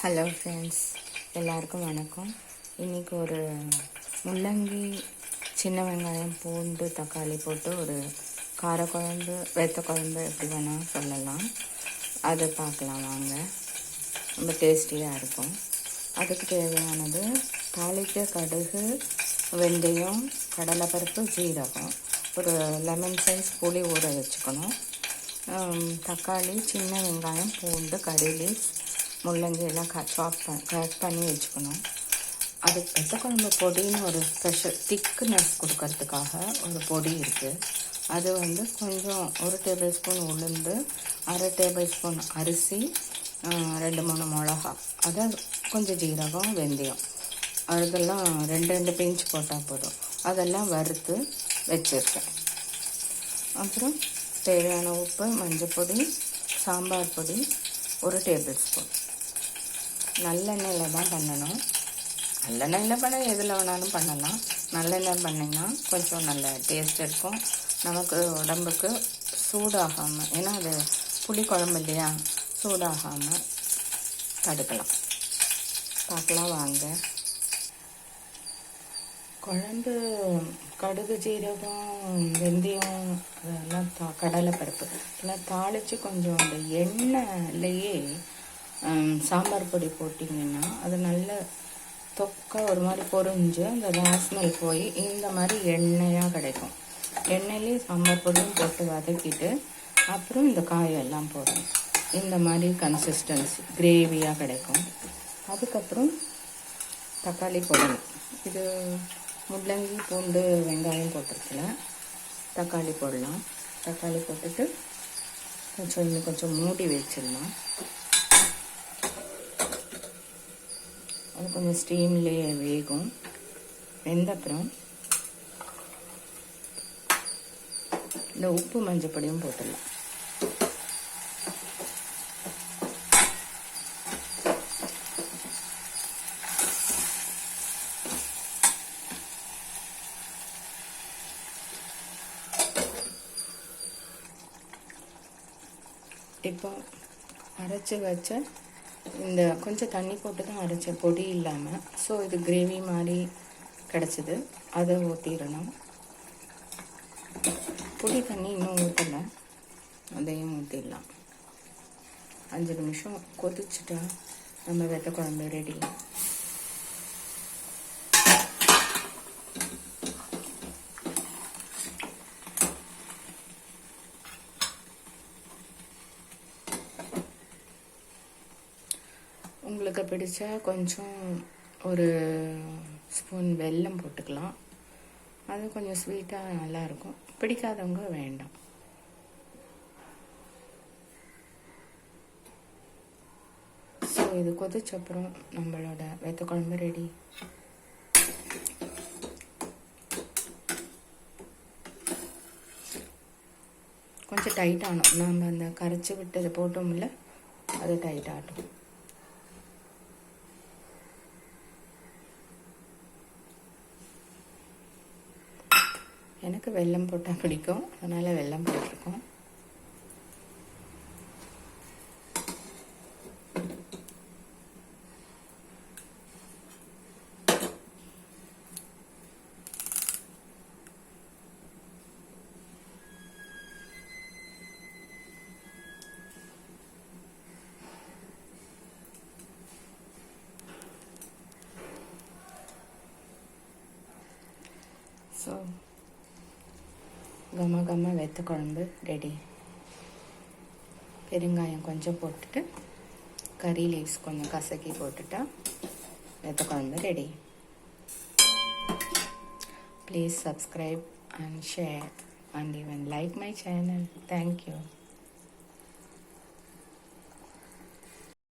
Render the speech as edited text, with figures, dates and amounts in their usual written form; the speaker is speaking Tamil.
ஹலோ ஃப்ரெண்ட்ஸ், எல்லாருக்கும் வணக்கம். இன்றைக்கி ஒரு முள்ளங்கி, சின்ன வெங்காயம், பூண்டு, தக்காளி போட்டு ஒரு காரக்குழம்பு, வெத்த குழம்பு எப்படி வேணால் சொல்லலாம். அதை பார்க்கலாம் வாங்க. ரொம்ப டேஸ்டியாக இருக்கும். அதுக்கு தேவையானது தாளிக்க கடுகு, வெந்தயம், கடலைப்பருப்பு, ஜீரகம், ஒரு லெமன் சைஸ் புளி ஊற வச்சுக்கணும். தக்காளி, சின்ன வெங்காயம், பூண்டு, கறி லீவ்ஸ், முள்ளங்கி எல்லாம் கட் பண்ணி வச்சுக்கணும். அதுக்கு வெத்த குழம்பு பொடின்னு ஒரு ஸ்பெஷல் திக்னஸ் கொடுக்கறதுக்காக ஒரு பொடி இருக்குது. அது கொஞ்சம் 1 டேபிள் ஸ்பூன் உளுந்து, 1/2 டேபிள் ஸ்பூன் அரிசி, 2-3 மிளகா, அதை கொஞ்சம் ஜீரகம், வெந்தயம், அதெல்லாம் 2 பிஞ்ச் போட்டால் போதும். அதெல்லாம் வறுத்து வச்சுருக்கேன். அப்புறம் தேவையான உப்பு, மஞ்சள் பொடி, சாம்பார் பொடி 1 டேபிள் ஸ்பூன். நல்லெண்ணெயில் தான் பண்ணணும். நல்லெண்ணெயில் பண்ண எதில் வேணாலும் பண்ணலாம். நல்லெண்ணெய் பண்ணிங்கன்னா கொஞ்சம் நல்ல டேஸ்ட் இருக்கும். நமக்கு உடம்புக்கு சூடாகாமல், ஏன்னா அது புளி குழம்பு இல்லையா, சூடாகாமல் தடுக்கலாம். பார்க்கலாம் வாங்க. குழம்பு கடுகு, ஜீரகம், வெந்தயம், அதெல்லாம் கடலைப்பருப்பு எல்லாம் தாளித்து கொஞ்சம் அந்த எண்ணெய்லையே சாம்பார் பொடி போட்டிங்கன்னா அது நல்ல தொக்கா ஒரு மாதிரி பொரிஞ்சு அந்த ராஸ்மெல் போய் இந்த மாதிரி எண்ணெயாக கிடைக்கும். எண்ணெயிலே சாம்பார் பொடியும் போட்டு வதக்கிட்டு அப்புறம் இந்த காயெல்லாம் போடணும். இந்த மாதிரி கன்சிஸ்டன்சி கிரேவியாக கிடைக்கும். அதுக்கப்புறம் தக்காளி போடணும். இது முள்ளங்கி, பூண்டு, வெங்காயம் போட்டிருக்கல, தக்காளி போடலாம். தக்காளி போட்டுட்டு இன்னும் கொஞ்சம் மூடி வச்சிடலாம். அது கொஞ்சம் ஸ்டீம்லேயே வேகும். வெந்த அப்புறம் இந்த உப்பு, மஞ்சள் பொடியும் போட்டுடலாம். இப்போ அரைச்சி வச்ச இந்த கொஞ்சம் தண்ணி போட்டு தான் அரைச்ச பொடி இல்லாமல், ஸோ இது கிரேவி மாதிரி கிடச்சிது. அதை ஊற்றிடணும். பொடி தண்ணி இன்னும் ஊற்றலை, அதையும் ஊற்றிடலாம். 5 நிமிஷம் கொதிச்சுட்டா நம்ம வெத்த குழம்பு ரெடி. உங்களுக்கு பிடிச்சா கொஞ்சம் ஒரு ஸ்பூன் வெல்லம் போட்டுக்கலாம். அது கொஞ்சம் ஸ்வீட்டாக நல்லாயிருக்கும். பிடிக்காதவங்க வேண்டாம். ஸோ இது கொதிச்சப்புறம் நம்மளோட வெத்த குழம்பு ரெடி. கொஞ்சம் டைட் ஆகணும். நம்ம அந்த கரைச்சி விட்டு போட்டோம்ல, அது டைட் ஆகட்டும். எனக்கு வெல்லம் போட்டால் பிடிக்கும், அதனால் வெல்லம் போட்டிருக்கோம். ஸோ கம வெத்த குழம்பு ரெடி. பெருங்காயம் கொஞ்சம் போட்டுட்டு கறி லீவ்ஸ் கொஞ்சம் கசக்கி போட்டுட்டா வெத்த குழம்பு ready. Please subscribe and share and even like my channel. Thank you.